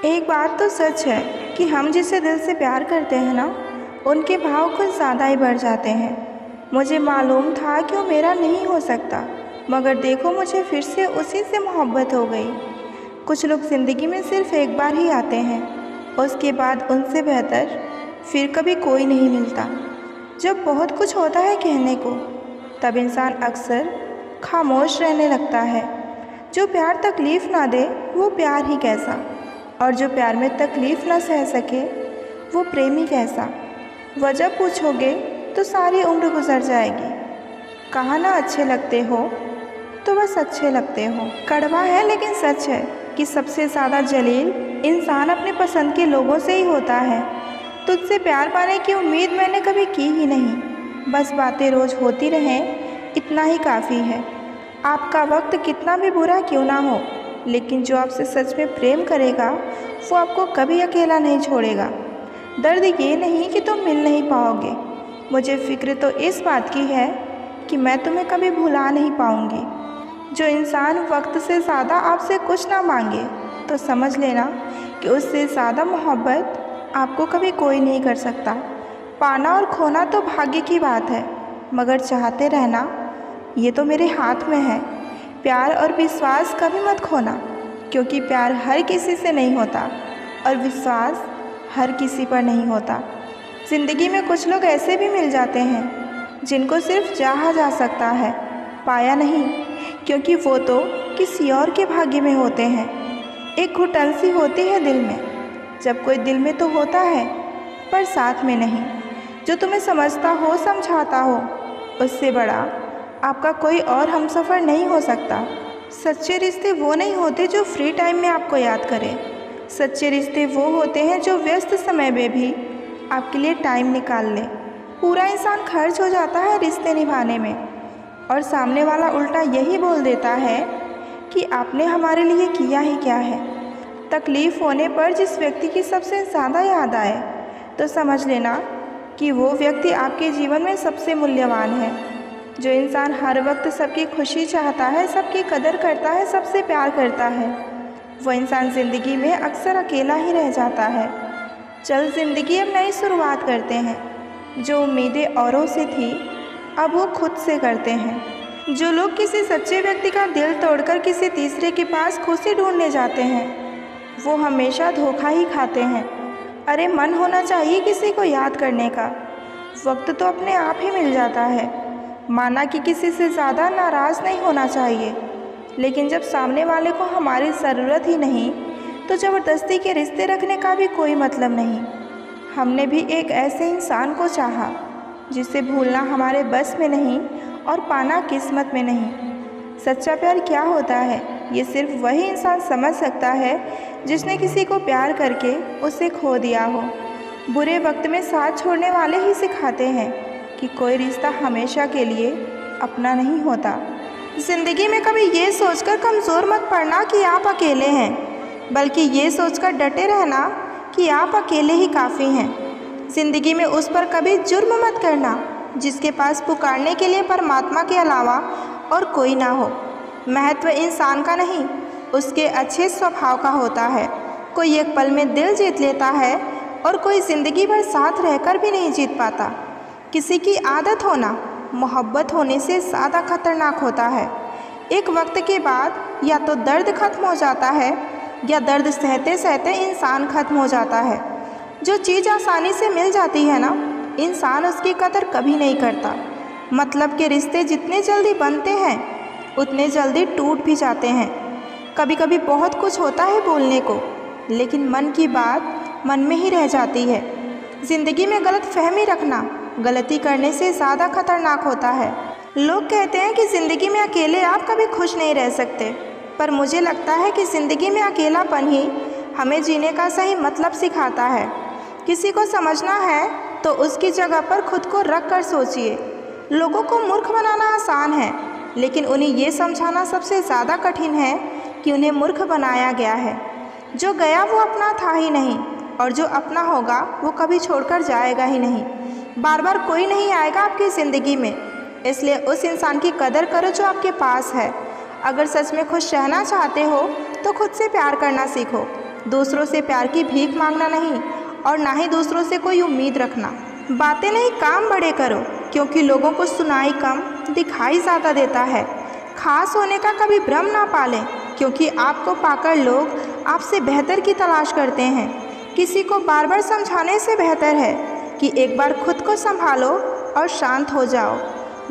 एक बात तो सच है कि हम जिसे दिल से प्यार करते हैं ना, उनके भाव कुछ ज़्यादा ही बढ़ जाते हैं। मुझे मालूम था कि वो मेरा नहीं हो सकता, मगर देखो मुझे फिर से उसी से मोहब्बत हो गई। कुछ लोग ज़िंदगी में सिर्फ एक बार ही आते हैं, उसके बाद उनसे बेहतर फिर कभी कोई नहीं मिलता। जब बहुत कुछ होता है कहने को, तब इंसान अक्सर खामोश रहने लगता है। जो प्यार तकलीफ़ ना दे वो प्यार ही कैसा, और जो प्यार में तकलीफ़ ना सह सके वो प्रेम ही कैसा। वजह पूछोगे तो सारी उम्र गुजर जाएगी। कहा ना अच्छे लगते हो तो बस अच्छे लगते हो। कड़वा है लेकिन सच है कि सबसे ज़्यादा जलील इंसान अपने पसंद के लोगों से ही होता है। तुझसे प्यार पाने की उम्मीद मैंने कभी की ही नहीं, बस बातें रोज़ होती रहें इतना ही काफ़ी है। आपका वक्त कितना भी बुरा क्यों ना हो, लेकिन जो आपसे सच में प्रेम करेगा वो आपको कभी अकेला नहीं छोड़ेगा। दर्द ये नहीं कि तुम मिल नहीं पाओगे, मुझे फ़िक्र तो इस बात की है कि मैं तुम्हें कभी भुला नहीं पाऊँगी। जो इंसान वक्त से ज़्यादा आपसे कुछ ना मांगे तो समझ लेना कि उससे ज़्यादा मोहब्बत आपको कभी कोई नहीं कर सकता। पाना और खोना तो भाग्य की बात है, मगर चाहते रहना ये तो मेरे हाथ में है। प्यार और विश्वास कभी मत खोना, क्योंकि प्यार हर किसी से नहीं होता और विश्वास हर किसी पर नहीं होता। ज़िंदगी में कुछ लोग ऐसे भी मिल जाते हैं जिनको सिर्फ चाहा जा सकता है, पाया नहीं, क्योंकि वो तो किसी और के भाग्य में होते हैं। एक घुटन सी होती है दिल में, जब कोई दिल में तो होता है पर साथ में नहीं। जो तुम्हें समझता हो, समझाता हो, उससे बड़ा आपका कोई और हमसफ़र नहीं हो सकता। सच्चे रिश्ते वो नहीं होते जो फ्री टाइम में आपको याद करें। सच्चे रिश्ते वो होते हैं जो व्यस्त समय में भी आपके लिए टाइम निकाल लें। पूरा इंसान खर्च हो जाता है रिश्ते निभाने में, और सामने वाला उल्टा यही बोल देता है कि आपने हमारे लिए किया ही क्या है। तकलीफ़ होने पर जिस व्यक्ति की सबसे ज़्यादा याद आए तो समझ लेना कि वो व्यक्ति आपके जीवन में सबसे मूल्यवान है। जो इंसान हर वक्त सबकी खुशी चाहता है, सबकी कदर करता है, सबसे प्यार करता है, वो इंसान ज़िंदगी में अक्सर अकेला ही रह जाता है। चल ज़िंदगी अब नई शुरुआत करते हैं। जो उम्मीदें औरों से थी अब वो खुद से करते हैं। जो लोग किसी सच्चे व्यक्ति का दिल तोड़कर किसी तीसरे के पास खुशी ढूंढने जाते हैं वो हमेशा धोखा ही खाते हैं। अरे मन होना चाहिए किसी को याद करने का, वक्त तो अपने आप ही मिल जाता है। माना कि किसी से ज़्यादा नाराज़ नहीं होना चाहिए, लेकिन जब सामने वाले को हमारी ज़रूरत ही नहीं तो ज़बरदस्ती के रिश्ते रखने का भी कोई मतलब नहीं। हमने भी एक ऐसे इंसान को चाहा जिसे भूलना हमारे बस में नहीं और पाना किस्मत में नहीं। सच्चा प्यार क्या होता है ये सिर्फ वही इंसान समझ सकता है जिसने किसी को प्यार करके उसे खो दिया हो। बुरे वक्त में साथ छोड़ने वाले ही सिखाते हैं कि कोई रिश्ता हमेशा के लिए अपना नहीं होता। ज़िंदगी में कभी ये सोचकर कमज़ोर मत पड़ना कि आप अकेले हैं, बल्कि ये सोचकर डटे रहना कि आप अकेले ही काफ़ी हैं। ज़िंदगी में उस पर कभी जुर्म मत करना जिसके पास पुकारने के लिए परमात्मा के अलावा और कोई ना हो। महत्व इंसान का नहीं, उसके अच्छे स्वभाव का होता है। कोई एक पल में दिल जीत लेता है और कोई ज़िंदगी भर साथ रहकर भी नहीं जीत पाता। किसी की आदत होना मोहब्बत होने से ज़्यादा खतरनाक होता है। एक वक्त के बाद या तो दर्द खत्म हो जाता है या दर्द सहते सहते इंसान खत्म हो जाता है। जो चीज़ आसानी से मिल जाती है ना, इंसान उसकी कदर कभी नहीं करता। मतलब के रिश्ते जितने जल्दी बनते हैं उतने जल्दी टूट भी जाते हैं। कभी कभी बहुत कुछ होता है बोलने को, लेकिन मन की बात मन में ही रह जाती है। ज़िंदगी में गलत फहमी रखना गलती करने से ज़्यादा खतरनाक होता है। लोग कहते हैं कि ज़िंदगी में अकेले आप कभी खुश नहीं रह सकते, पर मुझे लगता है कि ज़िंदगी में अकेलापन ही हमें जीने का सही मतलब सिखाता है। किसी को समझना है तो उसकी जगह पर खुद को रख कर सोचिए। लोगों को मूर्ख बनाना आसान है, लेकिन उन्हें ये समझाना सबसे ज़्यादा कठिन है कि उन्हें मूर्ख बनाया गया है। जो गया वो अपना था ही नहीं, और जो अपना होगा वो कभी छोड़कर जाएगा ही नहीं। बार बार कोई नहीं आएगा आपकी ज़िंदगी में, इसलिए उस इंसान की कदर करो जो आपके पास है। अगर सच में खुश रहना चाहते हो तो खुद से प्यार करना सीखो। दूसरों से प्यार की भीख मांगना नहीं और ना ही दूसरों से कोई उम्मीद रखना। बातें नहीं, काम बड़े करो, क्योंकि लोगों को सुनाई कम, दिखाई ज़्यादा देता है। खास होने का कभी भ्रम ना पालें, क्योंकि आपको पाकर लोग आपसे बेहतर की तलाश करते हैं। किसी को बार बार समझाने से बेहतर है कि एक बार खुद को संभालो और शांत हो जाओ।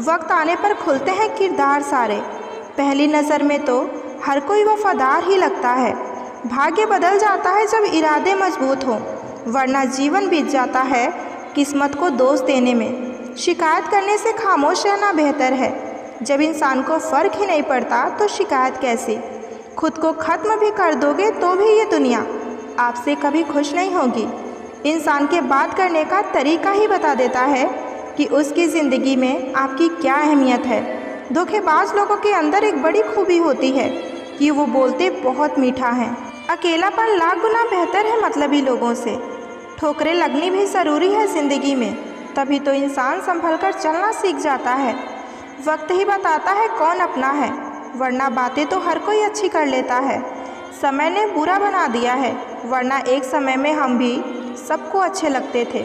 वक्त आने पर खुलते हैं किरदार सारे। पहली नज़र में तो हर कोई वफादार ही लगता है। भाग्य बदल जाता है जब इरादे मजबूत हों, वरना जीवन बीत जाता है किस्मत को दोष देने में। शिकायत करने से खामोश रहना बेहतर है। जब इंसान को फ़र्क ही नहीं पड़ता तो शिकायत कैसी। खुद को ख़त्म भी कर दोगे तो भी ये दुनिया आपसे कभी खुश नहीं होगी। इंसान के बात करने का तरीका ही बता देता है कि उसकी ज़िंदगी में आपकी क्या अहमियत है। धोखेबाज लोगों के अंदर एक बड़ी खूबी होती है कि वो बोलते बहुत मीठा हैं। अकेलापन लाख गुना बेहतर है मतलबी लोगों से। ठोकरें लगनी भी ज़रूरी है ज़िंदगी में, तभी तो इंसान संभल कर चलना सीख जाता है। वक्त ही बताता है कौन अपना है, वरना बातें तो हर कोई अच्छी कर लेता है। समय ने बुरा बना दिया है, वरना एक समय में हम भी सबको अच्छे लगते थे।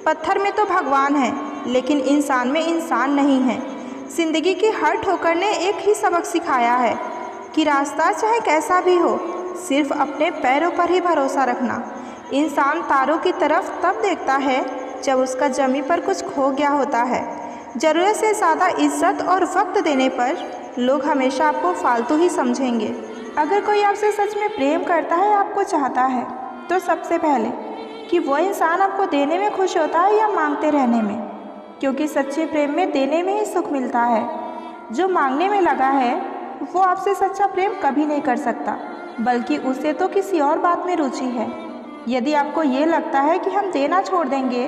पत्थर में तो भगवान है, लेकिन इंसान में इंसान नहीं है। ज़िंदगी की हर ठोकर ने एक ही सबक सिखाया है कि रास्ता चाहे कैसा भी हो, सिर्फ अपने पैरों पर ही भरोसा रखना। इंसान तारों की तरफ तब देखता है जब उसका ज़मीं पर कुछ खो गया होता है। ज़रूरत से ज़्यादा इज्जत और वक्त देने पर लोग हमेशा आपको फालतू ही समझेंगे। अगर कोई आपसे सच में प्रेम करता है, आपको चाहता है, तो सबसे पहले कि वो इंसान आपको देने में खुश होता है या मांगते रहने में, क्योंकि सच्चे प्रेम में देने में ही सुख मिलता है। जो मांगने में लगा है वो आपसे सच्चा प्रेम कभी नहीं कर सकता, बल्कि उसे तो किसी और बात में रुचि है। यदि आपको ये लगता है कि हम देना छोड़ देंगे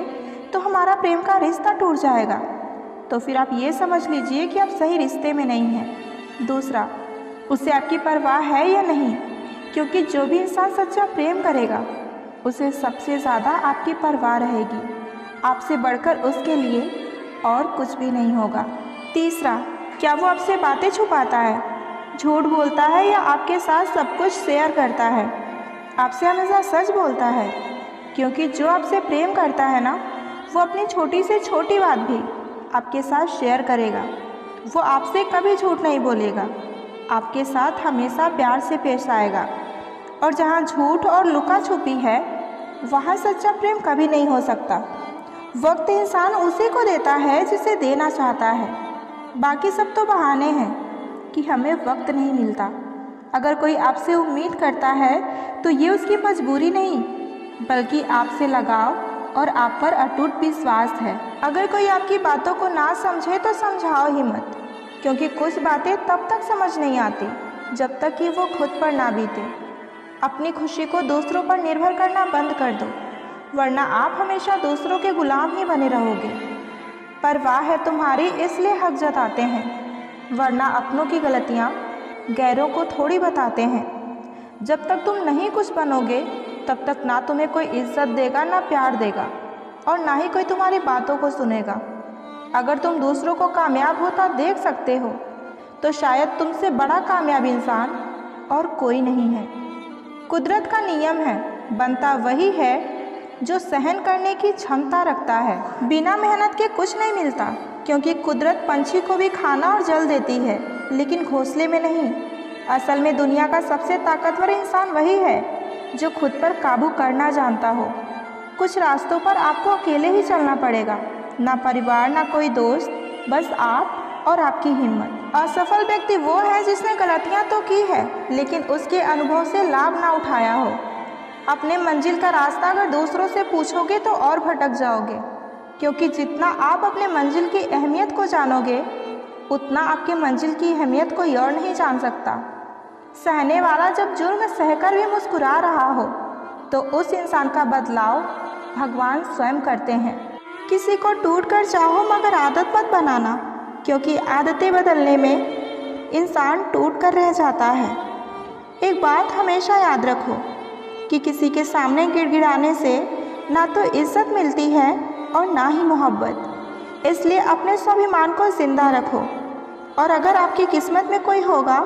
तो हमारा प्रेम का रिश्ता टूट जाएगा, तो फिर आप ये समझ लीजिए कि आप सही रिश्ते में नहीं हैं। दूसरा, उसे आपकी परवाह है या नहीं, क्योंकि जो भी इंसान सच्चा प्रेम करेगा उसे सबसे ज़्यादा आपकी परवाह रहेगी। आपसे बढ़कर उसके लिए और कुछ भी नहीं होगा। तीसरा, क्या वो आपसे बातें छुपाता है, झूठ बोलता है या आपके साथ सब कुछ शेयर करता है? आपसे हमेशा सच बोलता है, क्योंकि जो आपसे प्रेम करता है ना, वो अपनी छोटी से छोटी बात भी आपके साथ शेयर करेगा। वो आपसे कभी झूठ नहीं बोलेगा, आपके साथ हमेशा प्यार से पेश आएगा। और जहाँ झूठ और लुका छुपी है, वहाँ सच्चा प्रेम कभी नहीं हो सकता। वक्त इंसान उसी को देता है जिसे देना चाहता है। बाकी सब तो बहाने हैं कि हमें वक्त नहीं मिलता। अगर कोई आपसे उम्मीद करता है तो ये उसकी मजबूरी नहीं, बल्कि आपसे लगाव और आप पर अटूट विश्वास है। अगर कोई आपकी बातों को ना समझे तो समझाओ ही मत, क्योंकि कुछ बातें तब तक समझ नहीं आती जब तक कि वो खुद पर ना बीते। अपनी खुशी को दूसरों पर निर्भर करना बंद कर दो, वरना आप हमेशा दूसरों के गुलाम ही बने रहोगे। परवाह है तुम्हारी इसलिए हक जताते हैं, वरना अपनों की गलतियाँ गैरों को थोड़ी बताते हैं। जब तक तुम नहीं कुछ बनोगे तब तक ना तुम्हें कोई इज्जत देगा, ना प्यार देगा, और ना ही कोई तुम्हारी बातों को सुनेगा। अगर तुम दूसरों को कामयाब होता देख सकते हो तो शायद तुमसे बड़ा कामयाब इंसान और कोई नहीं है। कुदरत का नियम है, बनता वही है जो सहन करने की क्षमता रखता है। बिना मेहनत के कुछ नहीं मिलता, क्योंकि कुदरत पंछी को भी खाना और जल देती है, लेकिन घोंसले में नहीं। असल में दुनिया का सबसे ताकतवर इंसान वही है जो खुद पर काबू करना जानता हो। कुछ रास्तों पर आपको अकेले ही चलना पड़ेगा, ना परिवार, ना कोई दोस्त, बस आप और आपकी हिम्मत। असफल व्यक्ति वो है जिसने गलतियां तो की है, लेकिन उसके अनुभव से लाभ ना उठाया हो। अपने मंजिल का रास्ता अगर दूसरों से पूछोगे तो और भटक जाओगे, क्योंकि जितना आप अपने मंजिल की अहमियत को जानोगे, उतना आपके मंजिल की अहमियत कोई और नहीं जान सकता। सहने वाला जब जुर्म सहकर भी मुस्कुरा रहा हो, तो उस इंसान का बदलाव भगवान स्वयं करते हैं। किसी को टूट कर चाहो, मगर आदत मत बनाना, क्योंकि आदतें बदलने में इंसान टूट कर रह जाता है। एक बात हमेशा याद रखो कि किसी के सामने गिड़गिड़ाने से ना तो इज्जत मिलती है और ना ही मोहब्बत। इसलिए अपने स्वाभिमान को जिंदा रखो, और अगर आपकी किस्मत में कोई होगा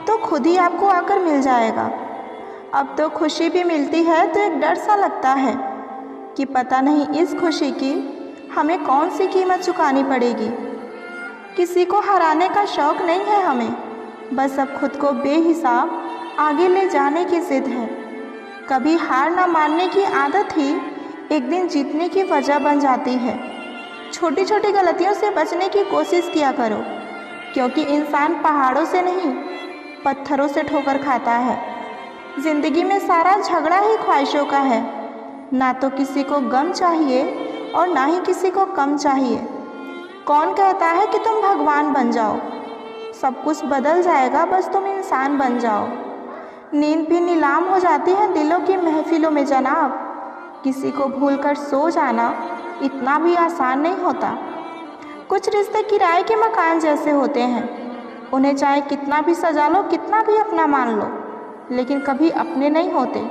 तो खुद ही आपको आकर मिल जाएगा। अब तो खुशी भी मिलती है तो एक डर सा लगता है कि पता नहीं इस खुशी की हमें कौन सी कीमत चुकानी पड़ेगी। किसी को हराने का शौक़ नहीं है हमें, बस अब खुद को बेहिसाब आगे ले जाने की ज़िद है। कभी हार ना मानने की आदत ही एक दिन जीतने की वजह बन जाती है। छोटी छोटी गलतियों से बचने की कोशिश किया करो, क्योंकि इंसान पहाड़ों से नहीं पत्थरों से ठोकर खाता है। ज़िंदगी में सारा झगड़ा ही ख्वाहिशों का है, ना तो किसी को गम चाहिए और ना ही किसी को कम चाहिए। कौन कहता है कि तुम भगवान बन जाओ? सब कुछ बदल जाएगा, बस तुम इंसान बन जाओ। नींद भी नीलाम हो जाती है दिलों की महफिलों में जनाब। किसी को भूलकर सो जाना इतना भी आसान नहीं होता। कुछ रिश्ते किराए के मकान जैसे होते हैं, उन्हें चाहे कितना भी सजा लो, कितना भी अपना मान लो, लेकिन कभी अपने नहीं होते।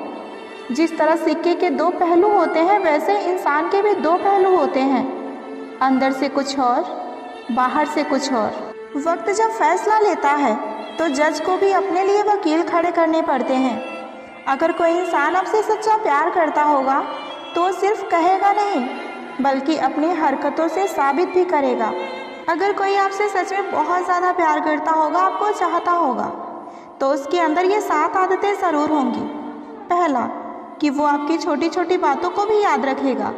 जिस तरह सिक्के के दो पहलू होते हैं, वैसे इंसान के भी दो पहलू होते हैं, अंदर से कुछ और, बाहर से कुछ और। वक्त जब फैसला लेता है तो जज को भी अपने लिए वकील खड़े करने पड़ते हैं। अगर कोई इंसान आपसे सच्चा प्यार करता होगा तो सिर्फ कहेगा नहीं, बल्कि अपनी हरकतों से साबित भी करेगा। अगर कोई आपसे सच में बहुत ज़्यादा प्यार करता होगा, आपको चाहता होगा, तो उसके अंदर ये 7 आदतें ज़रूर होंगी। पहला, कि वो आपकी छोटी छोटी बातों को भी याद रखेगा,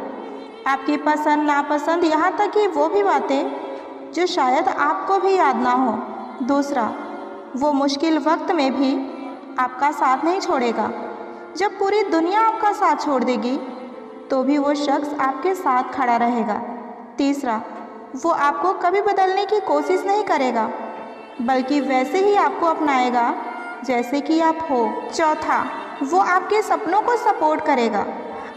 आपकी पसंद नापसंद, यहाँ तक कि वो भी बातें जो शायद आपको भी याद ना हो। दूसरा, वो मुश्किल वक्त में भी आपका साथ नहीं छोड़ेगा। जब पूरी दुनिया आपका साथ छोड़ देगी तो भी वो शख्स आपके साथ खड़ा रहेगा। तीसरा, वो आपको कभी बदलने की कोशिश नहीं करेगा, बल्कि वैसे ही आपको अपनाएगा जैसे कि आप हो। चौथा, वो आपके सपनों को सपोर्ट करेगा,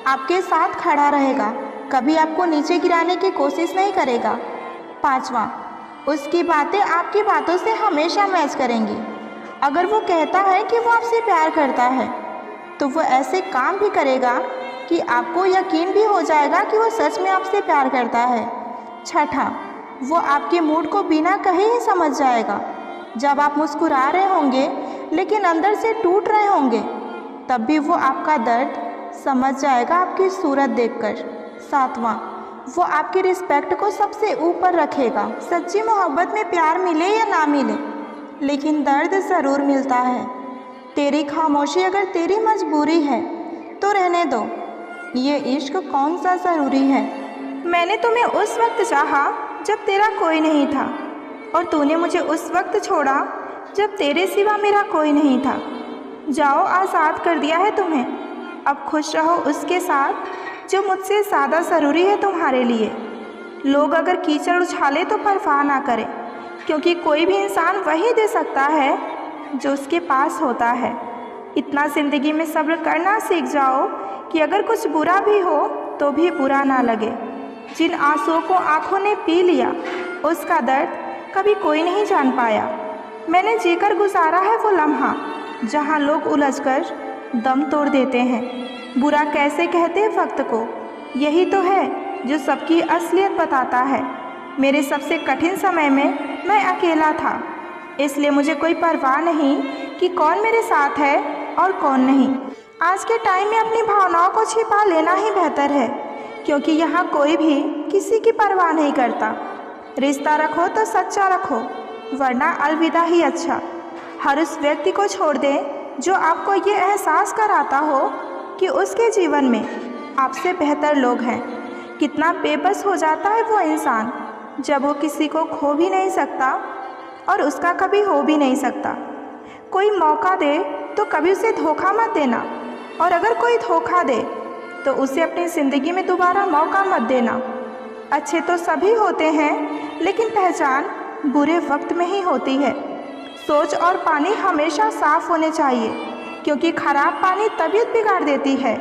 आपके साथ खड़ा रहेगा, कभी आपको नीचे गिराने की कोशिश नहीं करेगा। पांचवा, उसकी बातें आपकी बातों से हमेशा मैच करेंगी। अगर वो कहता है कि वो आपसे प्यार करता है तो वो ऐसे काम भी करेगा कि आपको यकीन भी हो जाएगा कि वो सच में आपसे प्यार करता है। छठा, वो आपके मूड को बिना कहे ही समझ जाएगा। जब आप मुस्कुरा रहे होंगे लेकिन अंदर से टूट रहे होंगे, तब भी वो आपका दर्द समझ जाएगा आपकी सूरत देखकर। सातवां, वो आपकी रिस्पेक्ट को सबसे ऊपर रखेगा। सच्ची मोहब्बत में प्यार मिले या ना मिले, लेकिन दर्द ज़रूर मिलता है। तेरी खामोशी अगर तेरी मजबूरी है तो रहने दो, ये इश्क कौन सा ज़रूरी है। मैंने तुम्हें उस वक्त चाहा जब तेरा कोई नहीं था, और तूने मुझे उस वक्त छोड़ा जब तेरे सिवा मेरा कोई नहीं था। जाओ, आज़ाद कर दिया है तुम्हें, अब खुश रहो उसके साथ जो मुझसे ज़्यादा ज़रूरी है तुम्हारे लिए। लोग अगर कीचड़ उछाले तो परवाह ना करें, क्योंकि कोई भी इंसान वही दे सकता है जो उसके पास होता है। इतना ज़िंदगी में सब्र करना सीख जाओ कि अगर कुछ बुरा भी हो तो भी बुरा ना लगे। जिन आंसुओं को आँखों ने पी लिया, उसका दर्द कभी कोई नहीं जान पाया। मैंने जीकर गुजारा है वो लम्हा जहाँ लोग उलझकर दम तोड़ देते हैं। बुरा कैसे कहते वक्त को, यही तो है जो सबकी असलियत बताता है। मेरे सबसे कठिन समय में मैं अकेला था, इसलिए मुझे कोई परवाह नहीं कि कौन मेरे साथ है और कौन नहीं। आज के टाइम में अपनी भावनाओं को छिपा लेना ही बेहतर है, क्योंकि यहाँ कोई भी किसी की परवाह नहीं करता। रिश्ता रखो तो सच्चा रखो, वरना अलविदा ही अच्छा। हर उस व्यक्ति को छोड़ दें जो आपको ये एहसास कराता हो कि उसके जीवन में आपसे बेहतर लोग हैं। कितना बेबस हो जाता है वो इंसान जब वो किसी को खो भी नहीं सकता और उसका कभी हो भी नहीं सकता। कोई मौका दे तो कभी उसे धोखा मत देना, और अगर कोई धोखा दे तो उसे अपनी ज़िंदगी में दोबारा मौका मत देना। अच्छे तो सभी होते हैं, लेकिन पहचान बुरे वक्त में ही होती है। सोच और पानी हमेशा साफ़ होने चाहिए, क्योंकि ख़राब पानी तबीयत बिगाड़ देती है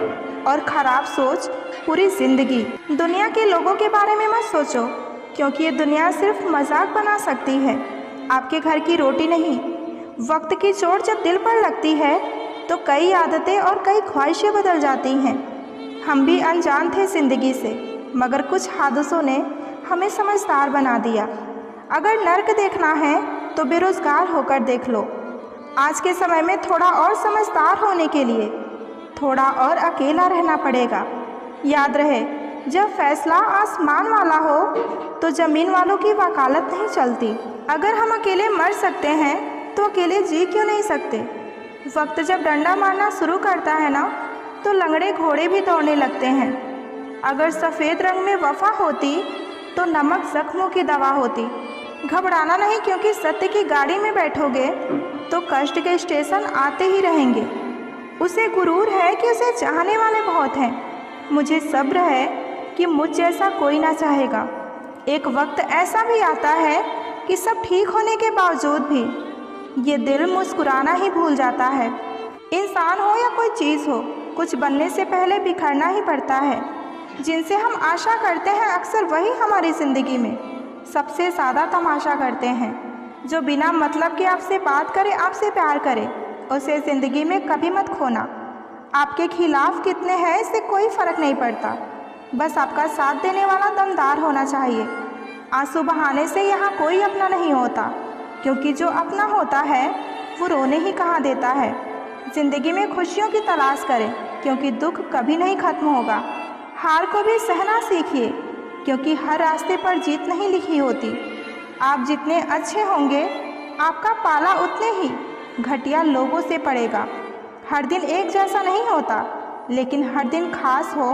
और ख़राब सोच पूरी ज़िंदगी। दुनिया के लोगों के बारे में मत सोचो, क्योंकि ये दुनिया सिर्फ मजाक बना सकती है, आपके घर की रोटी नहीं। वक्त की चोट जब दिल पर लगती है तो कई आदतें और कई ख्वाहिशें बदल जाती हैं। हम भी अनजान थे ज़िंदगी से, मगर कुछ हादसों ने हमें समझदार बना दिया। अगर नर्क देखना है तो बेरोज़गार होकर देख लो, आज के समय में थोड़ा और समझदार होने के लिए थोड़ा और अकेला रहना पड़ेगा। याद रहे, जब फैसला आसमान वाला हो तो ज़मीन वालों की वकालत नहीं चलती। अगर हम अकेले मर सकते हैं तो अकेले जी क्यों नहीं सकते। वक्त जब डंडा मारना शुरू करता है ना, तो लंगड़े घोड़े भी दौड़ने लगते हैं। अगर सफ़ेद रंग में वफा होती तो नमक जख्मों की दवा होती। घबराना नहीं, क्योंकि सत्य की गाड़ी में बैठोगे तो कष्ट के स्टेशन आते ही रहेंगे। उसे गुरूर है कि उसे चाहने वाले बहुत हैं। मुझे सब्र है कि मुझ जैसा कोई ना चाहेगा। एक वक्त ऐसा भी आता है कि सब ठीक होने के बावजूद भी ये दिल मुस्कुराना ही भूल जाता है। इंसान हो या कोई चीज़ हो, कुछ बनने से पहले बिखरना ही पड़ता है। जिनसे हम आशा करते हैं अक्सर वही हमारी ज़िंदगी में सबसे ज़्यादा तमाशा करते हैं। जो बिना मतलब के आपसे बात करे, आपसे प्यार करे, उसे ज़िंदगी में कभी मत खोना। आपके खिलाफ कितने हैं इससे कोई फ़र्क नहीं पड़ता, बस आपका साथ देने वाला दमदार होना चाहिए। आंसू बहाने से यहाँ कोई अपना नहीं होता, क्योंकि जो अपना होता है वो रोने ही कहाँ देता है। ज़िंदगी में खुशियों की तलाश करें, क्योंकि दुख कभी नहीं खत्म होगा। हार को भी सहना सीखिए, क्योंकि हर रास्ते पर जीत नहीं लिखी होती। आप जितने अच्छे होंगे, आपका पाला उतने ही घटिया लोगों से पड़ेगा। हर दिन एक जैसा नहीं होता, लेकिन हर दिन खास हो,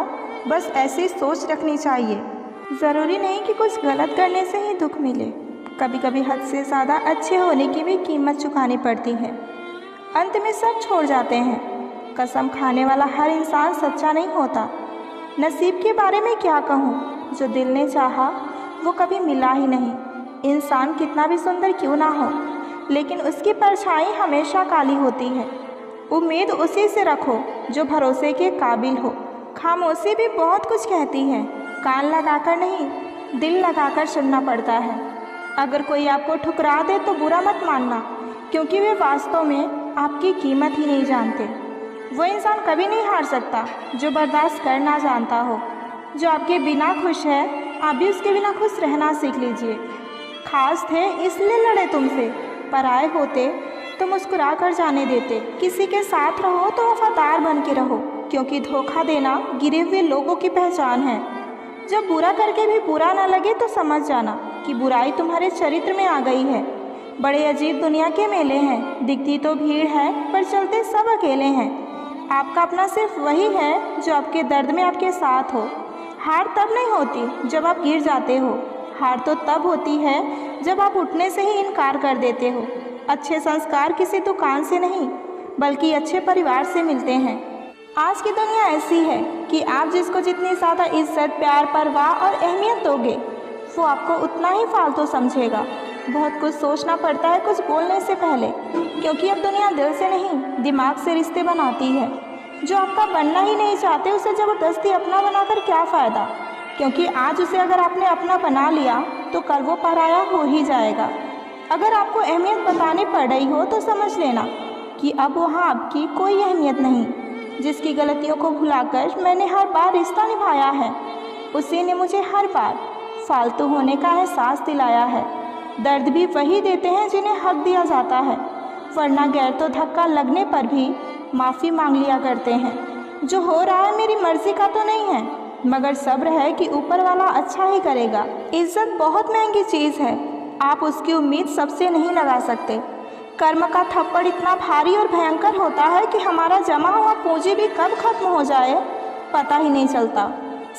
बस ऐसी सोच रखनी चाहिए। ज़रूरी नहीं कि कुछ गलत करने से ही दुख मिले। कभी कभी हद से ज़्यादा अच्छे होने की भी कीमत चुकानी पड़ती है। अंत में सब छोड़ जाते हैं। कसम खाने वाला हर इंसान सच्चा नहीं होता। नसीब के बारे में क्या कहूँ, जो दिल ने चाहा वो कभी मिला ही नहीं। इंसान कितना भी सुंदर क्यों ना हो, लेकिन उसकी परछाई हमेशा काली होती है। उम्मीद उसी से रखो जो भरोसे के काबिल हो। खामोशी भी बहुत कुछ कहती है। कान लगाकर नहीं, दिल लगाकर सुनना पड़ता है। अगर कोई आपको ठुकरा दे तो बुरा मत मानना, क्योंकि वे वास्तव में आपकी कीमत ही नहीं जानते। वो इंसान कभी नहीं हार सकता जो बर्दाश्त करना जानता हो। जो आपके बिना खुश है, आप भी उसके बिना खुश रहना सीख लीजिए। खास थे इसलिए लड़े तुमसे, पराए होते तो मुस्कुरा कर जाने देते। किसी के साथ रहो तो वफादार बन के रहो, क्योंकि धोखा देना गिरे हुए लोगों की पहचान है। जब बुरा करके भी बुरा ना लगे तो समझ जाना कि बुराई तुम्हारे चरित्र में आ गई है। बड़े अजीब दुनिया के मेले हैं, दिखती तो भीड़ है पर चलते सब अकेले हैं। आपका अपना सिर्फ वही है जो आपके दर्द में आपके साथ हो। हार तब नहीं होती जब आप गिर जाते हो, हार तो तब होती है जब आप उठने से ही इनकार कर देते हो। अच्छे संस्कार किसी दुकान से नहीं, बल्कि अच्छे परिवार से मिलते हैं। आज की दुनिया ऐसी है कि आप जिसको जितनी ज़्यादा इज्जत, प्यार, परवाह और अहमियत दोगे, वो आपको उतना ही फालतू समझेगा। बहुत कुछ सोचना पड़ता है कुछ बोलने से पहले, क्योंकि अब दुनिया दिल से नहीं दिमाग से रिश्ते बनाती है। जो आपका बनना ही नहीं चाहते उसे ज़बरदस्ती अपना बनाकर क्या फ़ायदा, क्योंकि आज उसे अगर आपने अपना बना लिया तो कल वो पराया हो ही जाएगा। अगर आपको अहमियत बतानी पड़ रही हो तो समझ लेना कि अब वहाँ आपकी कोई अहमियत नहीं। जिसकी गलतियों को भुलाकर मैंने हर बार रिश्ता निभाया है, उसी ने मुझे हर बार फालतू होने का एहसास दिलाया है। दर्द भी वही देते हैं जिन्हें हक दिया जाता है, वरना गैर तो धक्का लगने पर भी माफ़ी मांग लिया करते हैं। जो हो रहा है मेरी मर्ज़ी का तो नहीं है, मगर सब्र है कि ऊपर वाला अच्छा ही करेगा। इज़्ज़त बहुत महंगी चीज़ है, आप उसकी उम्मीद सबसे नहीं लगा सकते। कर्म का थप्पड़ इतना भारी और भयंकर होता है कि हमारा जमा हुआ पूंजी भी कब खत्म हो जाए पता ही नहीं चलता।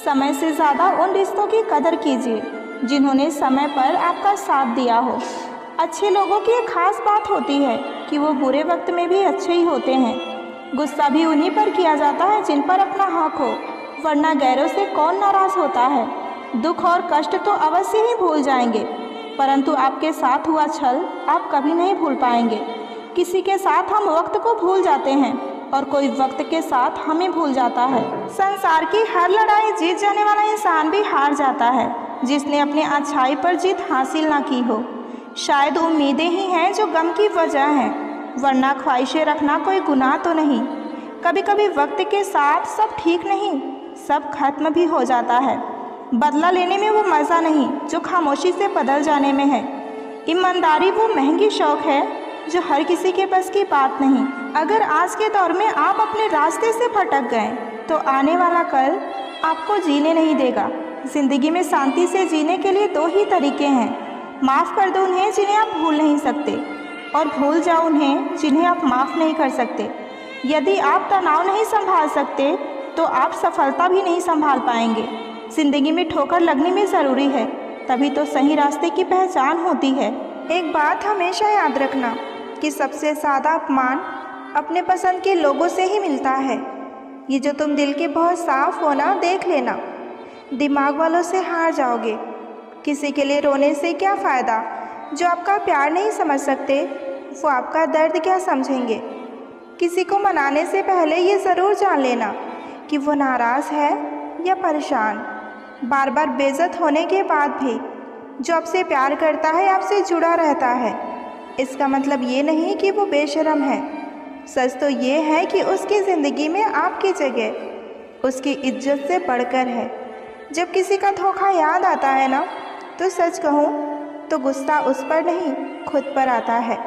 समय से ज़्यादा उन रिश्तों की कदर कीजिए जिन्होंने समय पर आपका साथ दिया हो। अच्छे लोगों की एक खास बात होती है कि वो बुरे वक्त में भी अच्छे ही होते हैं। गुस्सा भी उन्हीं पर किया जाता है जिन पर अपना हक हो, वरना गैरों से कौन नाराज़ होता है। दुख और कष्ट तो अवश्य ही भूल जाएंगे, परंतु आपके साथ हुआ छल आप कभी नहीं भूल पाएंगे। किसी के साथ हम वक्त को भूल जाते हैं और कोई वक्त के साथ हमें भूल जाता है। संसार की हर लड़ाई जीत जाने वाला इंसान भी हार जाता है जिसने अपनी अच्छाई पर जीत हासिल ना की हो। शायद उम्मीदें ही हैं जो गम की वजह हैं, वरना ख्वाहिशें रखना कोई गुनाह तो नहीं। कभी कभी वक्त के साथ सब ठीक नहीं, सब खत्म भी हो जाता है। बदला लेने में वो मज़ा नहीं जो खामोशी से बदल जाने में है। ईमानदारी वो महंगी शौक़ है जो हर किसी के बस की बात नहीं। अगर आज के दौर में आप अपने रास्ते से भटक गए तो आने वाला कल आपको जीने नहीं देगा। ज़िंदगी में शांति से जीने के लिए दो ही तरीके हैं। माफ़ कर दो उन्हें जिन्हें आप भूल नहीं सकते, और भूल जाओ उन्हें जिन्हें आप माफ़ नहीं कर सकते। यदि आप तनाव नहीं संभाल सकते तो आप सफलता भी नहीं संभाल पाएंगे। ज़िंदगी में ठोकर लगनी भी ज़रूरी है, तभी तो सही रास्ते की पहचान होती है। एक बात हमेशा याद रखना कि सबसे ज़्यादा अपमान अपने पसंद के लोगों से ही मिलता है। ये जो तुम दिल के बहुत साफ हो ना, देख लेना। दिमाग वालों से हार जाओगे। किसी के लिए रोने से क्या फ़ायदा? जो आपका प्यार नहीं समझ सकते वो आपका दर्द क्या समझेंगे? किसी को मनाने से पहले ये ज़रूर जान लेना कि वो नाराज़ है या परेशान। बार बार बेइज्जत होने के बाद भी जो आपसे प्यार करता है, आपसे जुड़ा रहता है, इसका मतलब ये नहीं कि वो बेशर्म है। सच तो ये है कि उसकी ज़िंदगी में आपकी जगह उसकी इज्जत से बढ़कर है। जब किसी का धोखा याद आता है ना, तो सच कहूँ तो गुस्सा उस पर नहीं, खुद पर आता है।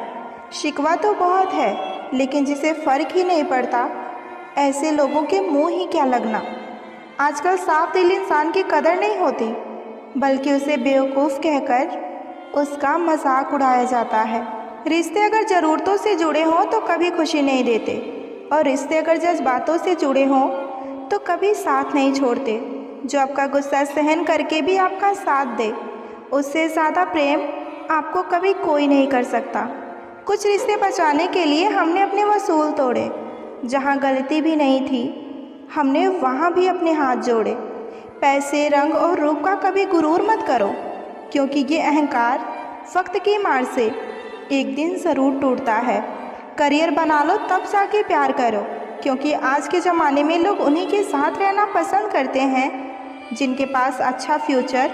शिकवा तो बहुत है, लेकिन जिसे फ़र्क ही नहीं पड़ता, ऐसे लोगों के मुँह ही क्या लगना। आजकल साफ दिल इंसान की कदर नहीं होती, बल्कि उसे बेवकूफ़ कहकर उसका मजाक उड़ाया जाता है। रिश्ते अगर ज़रूरतों से जुड़े हों तो कभी खुशी नहीं देते, और रिश्ते अगर जज्बातों से जुड़े हों तो कभी साथ नहीं छोड़ते। जो आपका गुस्सा सहन करके भी आपका साथ दे, उससे ज़्यादा प्रेम आपको कभी कोई नहीं कर सकता। कुछ रिश्ते बचाने के लिए हमने अपने वसूल तोड़े। जहाँ गलती भी नहीं थी, हमने वहाँ भी अपने हाथ जोड़े। पैसे, रंग और रूप का कभी गुरूर मत करो, क्योंकि ये अहंकार वक्त की मार से एक दिन ज़रूर टूटता है। करियर बना लो तब जाके प्यार करो, क्योंकि आज के ज़माने में लोग उन्हीं के साथ रहना पसंद करते हैं जिनके पास अच्छा फ्यूचर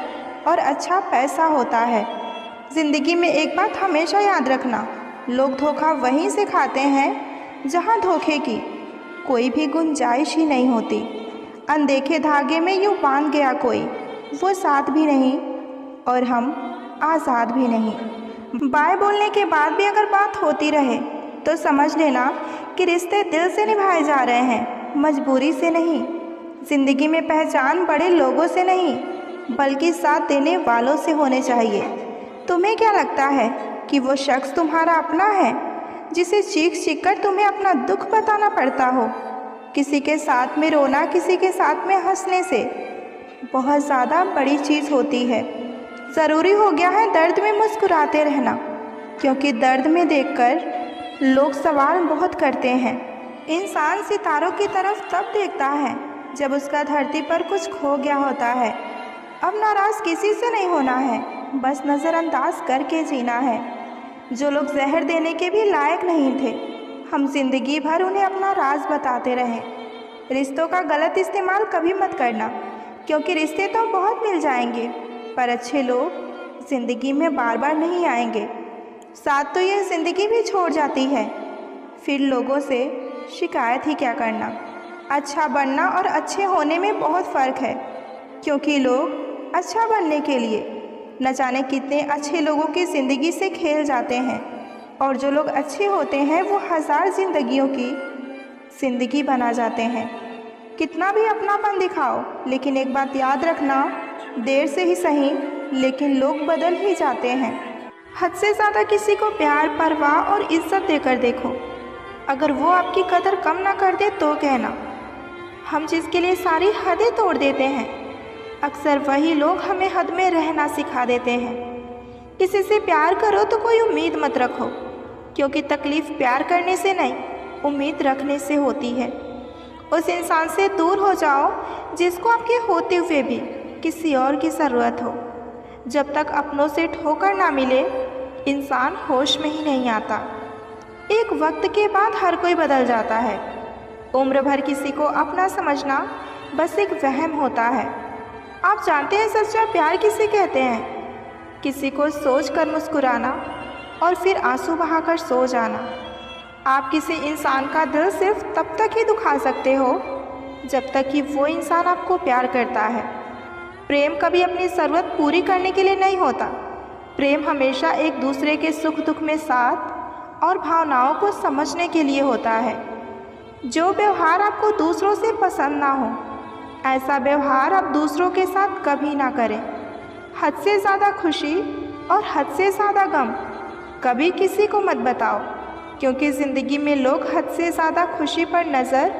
और अच्छा पैसा होता है। ज़िंदगी में एक बात हमेशा याद रखना, लोग धोखा वहीं से खाते हैं जहाँ धोखे की कोई भी गुंजाइश ही नहीं होती। अनदेखे धागे में यूँ बांध गया कोई, वो साथ भी नहीं और हम आज़ाद भी नहीं। बाय बोलने के बाद भी अगर बात होती रहे तो समझ लेना कि रिश्ते दिल से निभाए जा रहे हैं, मजबूरी से नहीं। ज़िंदगी में पहचान बड़े लोगों से नहीं, बल्कि साथ देने वालों से होने चाहिए। तुम्हें क्या लगता है कि वो शख्स तुम्हारा अपना है जिसे चीख कर तुम्हें अपना दुख बताना पड़ता हो? किसी के साथ में रोना किसी के साथ में हंसने से बहुत ज़्यादा बड़ी चीज़ होती है। ज़रूरी हो गया है दर्द में मुस्कुराते रहना, क्योंकि दर्द में देखकर लोग सवाल बहुत करते हैं। इंसान सितारों की तरफ तब देखता है जब उसका धरती पर कुछ खो गया होता है। अब नाराज़ किसी से नहीं होना है, बस नज़रअंदाज करके जीना है। जो लोग जहर देने के भी लायक नहीं थे, हम जिंदगी भर उन्हें अपना राज बताते रहे। रिश्तों का गलत इस्तेमाल कभी मत करना, क्योंकि रिश्ते तो बहुत मिल जाएंगे, पर अच्छे लोग ज़िंदगी में बार बार नहीं आएंगे। साथ तो यह ज़िंदगी भी छोड़ जाती है, फिर लोगों से शिकायत ही क्या करना। अच्छा बनना और अच्छे होने में बहुत फ़र्क है, क्योंकि लोग अच्छा बनने के लिए न जाने कितने अच्छे लोगों की ज़िंदगी से खेल जाते हैं, और जो लोग अच्छे होते हैं वो हज़ार ज़िंदगियों की ज़िंदगी बना जाते हैं। कितना भी अपनापन दिखाओ, लेकिन एक बात याद रखना, देर से ही सही लेकिन लोग बदल ही जाते हैं। हद से ज़्यादा किसी को प्यार, परवाह और इज्जत देकर देखो। अगर वो आपकी कदर कम ना कर दे तो कहना। हम जिसके लिए सारी हदें तोड़ देते हैं, अक्सर वही लोग हमें हद में रहना सिखा देते हैं। किसी से प्यार करो तो कोई उम्मीद मत रखो, क्योंकि तकलीफ़ प्यार करने से नहीं, उम्मीद रखने से होती है। उस इंसान से दूर हो जाओ जिसको आपके होते हुए भी किसी और की ज़रूरत हो। जब तक अपनों से ठोकर ना मिले, इंसान होश में ही नहीं आता। एक वक्त के बाद हर कोई बदल जाता है। उम्र भर किसी को अपना समझना बस एक वहम होता है। आप जानते हैं सच्चा प्यार किसे कहते हैं? किसी को सोच कर मुस्कुराना और फिर आंसू बहाकर सो जाना। आप किसी इंसान का दिल सिर्फ तब तक ही दुखा सकते हो जब तक कि वो इंसान आपको प्यार करता है। प्रेम कभी अपनी ज़रूरत पूरी करने के लिए नहीं होता। प्रेम हमेशा एक दूसरे के सुख दुख में साथ और भावनाओं को समझने के लिए होता है। जो व्यवहार आपको दूसरों से पसंद ना हो, ऐसा व्यवहार आप दूसरों के साथ कभी ना करें। हद से ज़्यादा खुशी और हद से ज़्यादा गम कभी किसी को मत बताओ, क्योंकि ज़िंदगी में लोग हद से ज़्यादा खुशी पर नज़र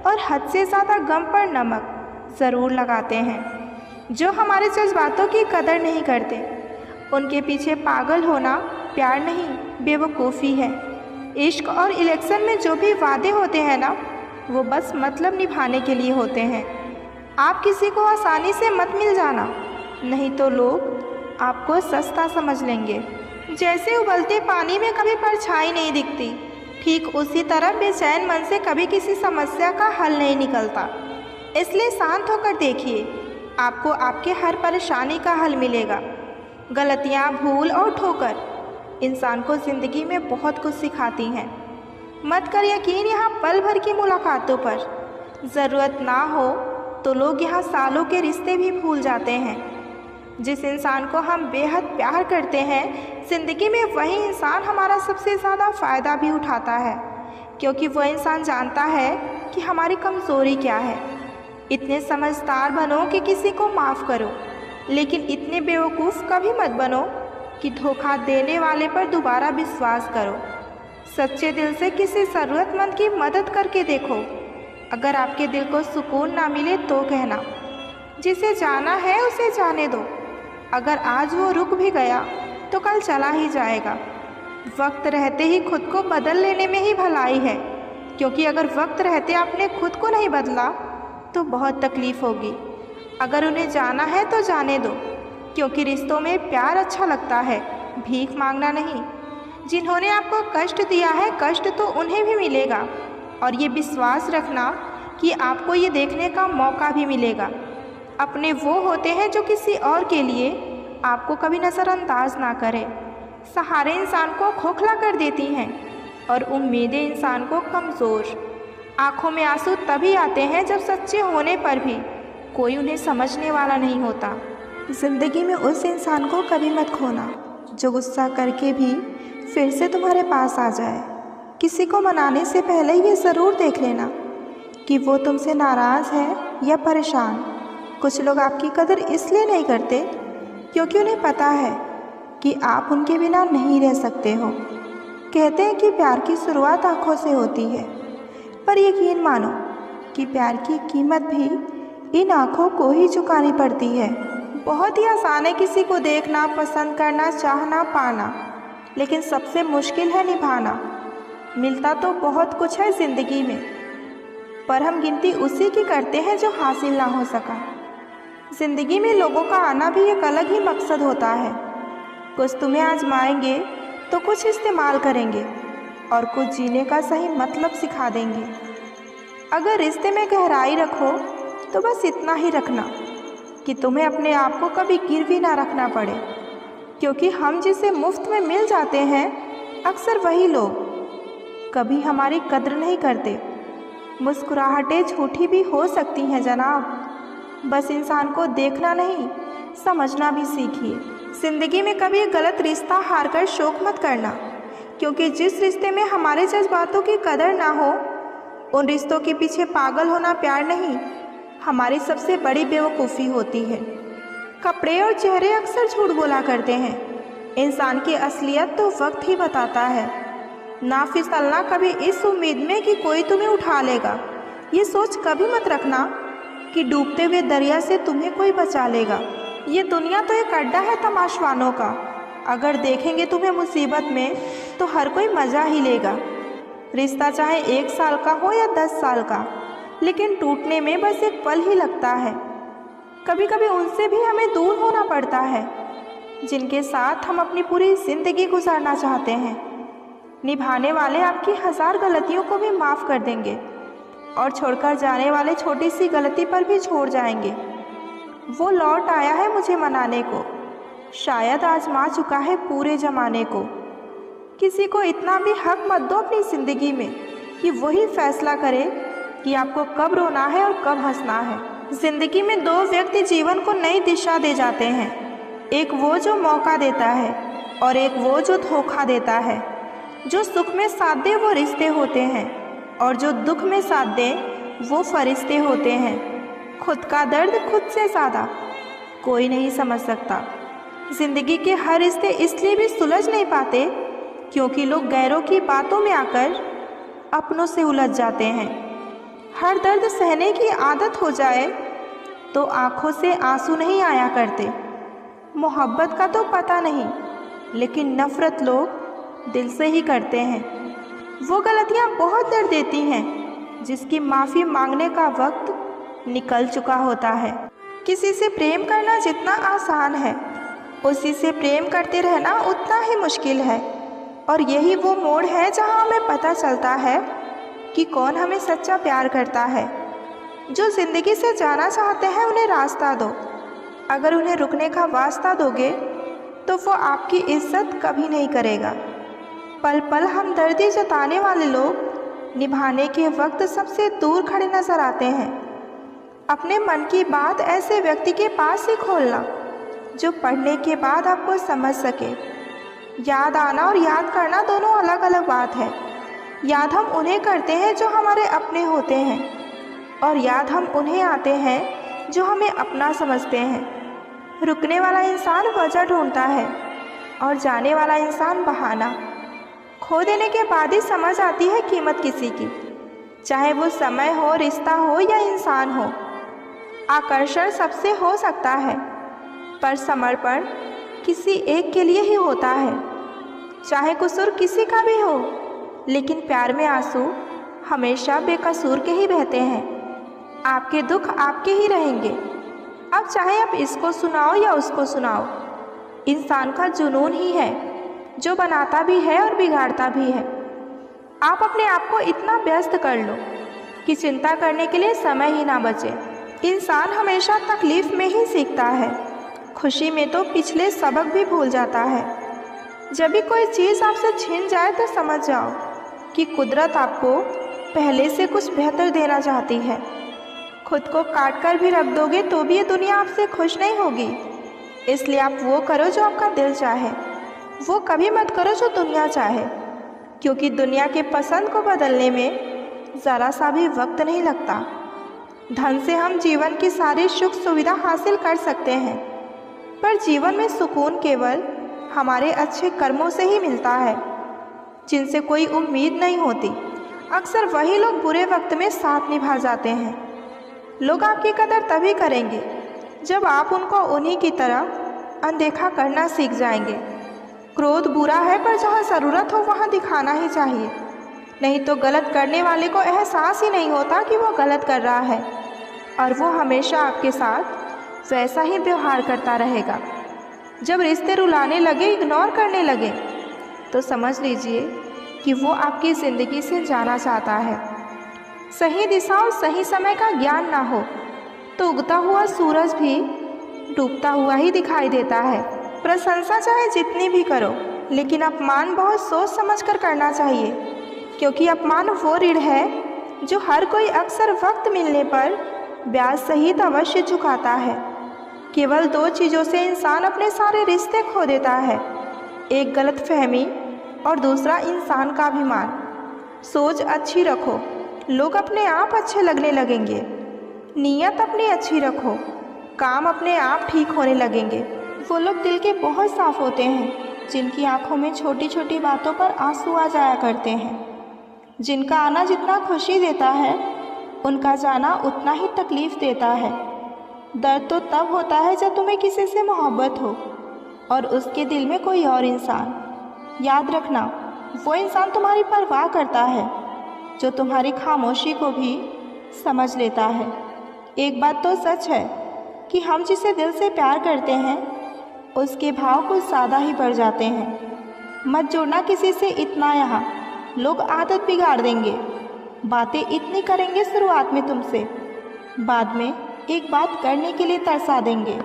और हद से ज़्यादा गम पर नमक ज़रूर लगाते हैं। जो हमारे जज्बातों की कदर नहीं करते, उनके पीछे पागल होना प्यार नहीं, बेवकूफ़ी है। इश्क और इलेक्शन में जो भी वादे होते हैं ना, वो बस मतलब निभाने के लिए होते हैं। आप किसी को आसानी से मत मिल जाना, नहीं तो लोग आपको सस्ता समझ लेंगे। जैसे उबलते पानी में कभी परछाई नहीं दिखती, ठीक उसी तरह बेचैन मन से कभी किसी समस्या का हल नहीं निकलता। इसलिए शांत होकर देखिए, आपको आपके हर परेशानी का हल मिलेगा। गलतियाँ, भूल और ठोकर इंसान को ज़िंदगी में बहुत कुछ सिखाती हैं। मत कर यकीन यहाँ पल भर की मुलाकातों पर। ज़रूरत ना हो तो लोग यहाँ सालों के रिश्ते भी भूल जाते हैं। जिस इंसान को हम बेहद प्यार करते हैं, ज़िंदगी में वही इंसान हमारा सबसे ज़्यादा फ़ायदा भी उठाता है, क्योंकि वह इंसान जानता है कि हमारी कमज़ोरी क्या है। इतने समझदार बनो कि किसी को माफ़ करो, लेकिन इतने बेवकूफ़ कभी मत बनो कि धोखा देने वाले पर दोबारा विश्वास करो। सच्चे दिल से किसी ज़रूरतमंद की मदद करके देखो। अगर आपके दिल को सुकून ना मिले तो कहना, जिसे जाना है उसे जाने दो। अगर आज वो रुक भी गया तो कल चला ही जाएगा। वक्त रहते ही खुद को बदल लेने में ही भलाई है, क्योंकि अगर वक्त रहते आपने खुद को नहीं बदला तो बहुत तकलीफ़ होगी। अगर उन्हें जाना है तो जाने दो, क्योंकि रिश्तों में प्यार अच्छा लगता है, भीख मांगना नहीं। जिन्होंने आपको कष्ट दिया है, कष्ट तो उन्हें भी मिलेगा, और ये विश्वास रखना कि आपको ये देखने का मौका भी मिलेगा। अपने वो होते हैं जो किसी और के लिए आपको कभी नज़रअंदाज ना करें। सहारे इंसान को खोखला कर देती हैं और उम्मीदें इंसान को कमज़ोर। आँखों में आंसू तभी आते हैं जब सच्चे होने पर भी कोई उन्हें समझने वाला नहीं होता। ज़िंदगी में उस इंसान को कभी मत खोना जो गुस्सा करके भी फिर से तुम्हारे पास आ जाए। किसी को मनाने से पहले ये ज़रूर देख लेना कि वो तुमसे नाराज़ है या परेशान। कुछ लोग आपकी कदर इसलिए नहीं करते क्योंकि उन्हें पता है कि आप उनके बिना नहीं रह सकते हो। कहते हैं कि प्यार की शुरुआत आँखों से होती है, पर यकीन मानो कि प्यार की कीमत भी इन आँखों को ही चुकानी पड़ती है। बहुत ही आसान है किसी को देखना, पसंद करना, चाहना, पाना, लेकिन सबसे मुश्किल है निभाना। मिलता तो बहुत कुछ है ज़िंदगी में, पर हम गिनती उसी की करते हैं जो हासिल ना हो सका। ज़िंदगी में लोगों का आना भी एक अलग ही मकसद होता है। कुछ तुम्हें आजमाएंगे तो कुछ इस्तेमाल करेंगे और कुछ जीने का सही मतलब सिखा देंगे। अगर रिश्ते में गहराई रखो तो बस इतना ही रखना कि तुम्हें अपने आप को कभी गिरवी ना रखना पड़े, क्योंकि हम जिसे मुफ्त में मिल जाते हैं अक्सर वही लोग कभी हमारी कद्र नहीं करते। मुस्कुराहटें झूठी भी हो सकती हैं जनाब, बस इंसान को देखना नहीं समझना भी सीखिए। ज़िंदगी में कभी गलत रिश्ता हारकर शोक मत करना, क्योंकि जिस रिश्ते में हमारे जज्बातों की कदर ना हो, उन रिश्तों के पीछे पागल होना प्यार नहीं, हमारी सबसे बड़ी बेवकूफ़ी होती है। कपड़े और चेहरे अक्सर झूठ बोला करते हैं, इंसान की असलियत तो वक्त ही बताता है। ना फिसलना कभी इस उम्मीद में कि कोई तुम्हें उठा लेगा। ये सोच कभी मत रखना कि डूबते हुए दरिया से तुम्हें कोई बचा लेगा। ये दुनिया तो एक अड्डा है तमाशवानों का। अगर देखेंगे तुम्हें मुसीबत में तो हर कोई मज़ा ही लेगा। रिश्ता चाहे 1 साल का हो या 10 साल का, लेकिन टूटने में बस एक पल ही लगता है। कभी कभी उनसे भी हमें दूर होना पड़ता है जिनके साथ हम अपनी पूरी ज़िंदगी गुजारना चाहते हैं। निभाने वाले आपकी 1000 गलतियों को भी माफ़ कर देंगे और छोड़कर जाने वाले छोटी सी गलती पर भी छोड़ जाएंगे। वो लौट आया है मुझे मनाने को, शायद आजमा चुका है पूरे ज़माने को। किसी को इतना भी हक मत दो अपनी ज़िंदगी में कि वही फैसला करे कि आपको कब रोना है और कब हंसना है। ज़िंदगी में 2 व्यक्ति जीवन को नई दिशा दे जाते हैं, एक वो जो मौका देता है और एक वो जो धोखा देता है। जो सुख में साथ दे वो रिश्ते होते हैं, और जो दुख में साथ दे वो फरिश्ते होते हैं। खुद का दर्द खुद से ज़्यादा कोई नहीं समझ सकता। ज़िंदगी के हर रिश्ते इसलिए भी सुलझ नहीं पाते क्योंकि लोग गैरों की बातों में आकर अपनों से उलझ जाते हैं। हर दर्द सहने की आदत हो जाए तो आँखों से आंसू नहीं आया करते। मोहब्बत का तो पता नहीं, लेकिन नफ़रत लोग दिल से ही करते हैं। वो गलतियाँ बहुत दर्द देती हैं जिसकी माफ़ी मांगने का वक्त निकल चुका होता है। किसी से प्रेम करना जितना आसान है, उसी से प्रेम करते रहना उतना ही मुश्किल है। और यही वो मोड़ है जहाँ हमें पता चलता है कि कौन हमें सच्चा प्यार करता है। जो ज़िंदगी से जाना चाहते हैं उन्हें रास्ता दो। अगर उन्हें रुकने का वास्ता दोगे तो वो आपकी इज्जत कभी नहीं करेगा। पल पल हमदर्दी जताने वाले लोग निभाने के वक्त सबसे दूर खड़े नज़र आते हैं। अपने मन की बात ऐसे व्यक्ति के पास ही खोलना जो पढ़ने के बाद आपको समझ सके। याद आना और याद करना दोनों अलग अलग बात है। याद हम उन्हें करते हैं जो हमारे अपने होते हैं, और याद हम उन्हें आते हैं जो हमें अपना समझते हैं। रुकने वाला इंसान वजह ढूंढता है और जाने वाला इंसान बहाना। खो देने के बाद ही समझ आती है कीमत किसी की, चाहे वो समय हो, रिश्ता हो या इंसान हो। आकर्षण सबसे हो सकता है, पर समर्पण किसी एक के लिए ही होता है। चाहे कसूर किसी का भी हो, लेकिन प्यार में आंसू हमेशा बेकसूर के ही बहते हैं। आपके दुख आपके ही रहेंगे, अब चाहे आप इसको सुनाओ या उसको सुनाओ। इंसान का जुनून ही है जो बनाता भी है और बिगाड़ता भी है। आप अपने आप को इतना व्यस्त कर लो कि चिंता करने के लिए समय ही ना बचे। इंसान हमेशा तकलीफ़ में ही सीखता है, खुशी में तो पिछले सबक भी भूल जाता है। जब भी कोई चीज़ आपसे छिन जाए तो समझ जाओ कि कुदरत आपको पहले से कुछ बेहतर देना चाहती है। खुद को काट कर भी रख दोगे तो भी ये दुनिया आपसे खुश नहीं होगी। इसलिए आप वो करो जो आपका दिल चाहे, वो कभी मत करो जो दुनिया चाहे, क्योंकि दुनिया के पसंद को बदलने में ज़रा सा भी वक्त नहीं लगता। धन से हम जीवन की सारी सुख सुविधा हासिल कर सकते हैं, पर जीवन में सुकून केवल हमारे अच्छे कर्मों से ही मिलता है, जिनसे कोई उम्मीद नहीं होती। अक्सर वही लोग बुरे वक्त में साथ निभा जाते हैं। लोग आपकी कदर तभी करेंगे जब आप उनको उन्हीं की तरह अनदेखा करना सीख जाएंगे। क्रोध बुरा है, पर जहाँ ज़रूरत हो वहाँ दिखाना ही चाहिए, नहीं तो गलत करने वाले को एहसास ही नहीं होता कि वो गलत कर रहा है, और वो हमेशा आपके साथ वैसा ही व्यवहार करता रहेगा। जब रिश्ते रुलाने लगे, इग्नोर करने लगे, तो समझ लीजिए कि वो आपकी ज़िंदगी से जाना चाहता है। सही दिशा और सही समय का ज्ञान ना हो तो उगता हुआ सूरज भी डूबता हुआ ही दिखाई देता है। प्रशंसा चाहे जितनी भी करो, लेकिन अपमान बहुत सोच समझ कर करना चाहिए, क्योंकि अपमान वो ऋण है जो हर कोई अक्सर वक्त मिलने पर ब्याज सहित अवश्य चुकाता है। केवल दो चीज़ों से इंसान अपने सारे रिश्ते खो देता है, एक गलतफहमी और दूसरा इंसान का अभिमान। सोच अच्छी रखो, लोग अपने आप अच्छे लगने लगेंगे। नीयत अपनी अच्छी रखो, काम अपने आप ठीक होने लगेंगे। वो लोग दिल के बहुत साफ़ होते हैं जिनकी आंखों में छोटी छोटी बातों पर आंसू आ जाया करते हैं। जिनका आना जितना खुशी देता है, उनका जाना उतना ही तकलीफ़ देता है। दर्द तो तब होता है जब तुम्हें किसी से मोहब्बत हो और उसके दिल में कोई और इंसान। याद रखना, वो इंसान तुम्हारी परवाह करता है जो तुम्हारी खामोशी को भी समझ लेता है। एक बात तो सच है कि हम जिसे दिल से प्यार करते हैं उसके भाव कुछ ज़्यादा ही बढ़ जाते हैं। मत जोड़ना किसी से इतना, यहाँ लोग आदत बिगाड़ देंगे। बातें इतनी करेंगे शुरुआत में तुमसे, बाद में एक बात करने के लिए तरसा देंगे।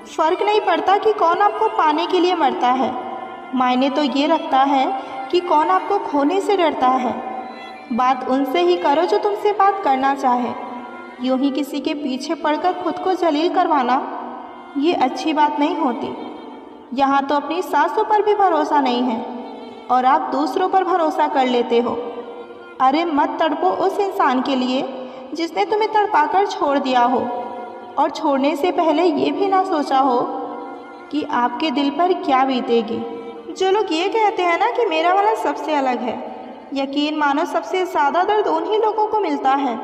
फ़र्क नहीं पड़ता कि कौन आपको पाने के लिए मरता है, मायने तो ये रखता है कि कौन आपको खोने से डरता है। बात उनसे ही करो जो तुमसे बात करना चाहे। यूँ ही किसी के पीछे पड़कर खुद को जलील करवाना ये अच्छी बात नहीं होती। यहाँ तो अपनी सासों पर भी भरोसा नहीं है, और आप दूसरों पर भरोसा कर लेते हो। अरे मत तड़पो उस इंसान के लिए जिसने तुम्हें तड़पाकर छोड़ दिया हो, और छोड़ने से पहले ये भी ना सोचा हो कि आपके दिल पर क्या बीतेगी। जो लोग ये कहते हैं ना कि मेरा वाला सबसे अलग है, यकीन मानो सबसे ज़्यादा दर्द उन्हीं लोगों को मिलता है।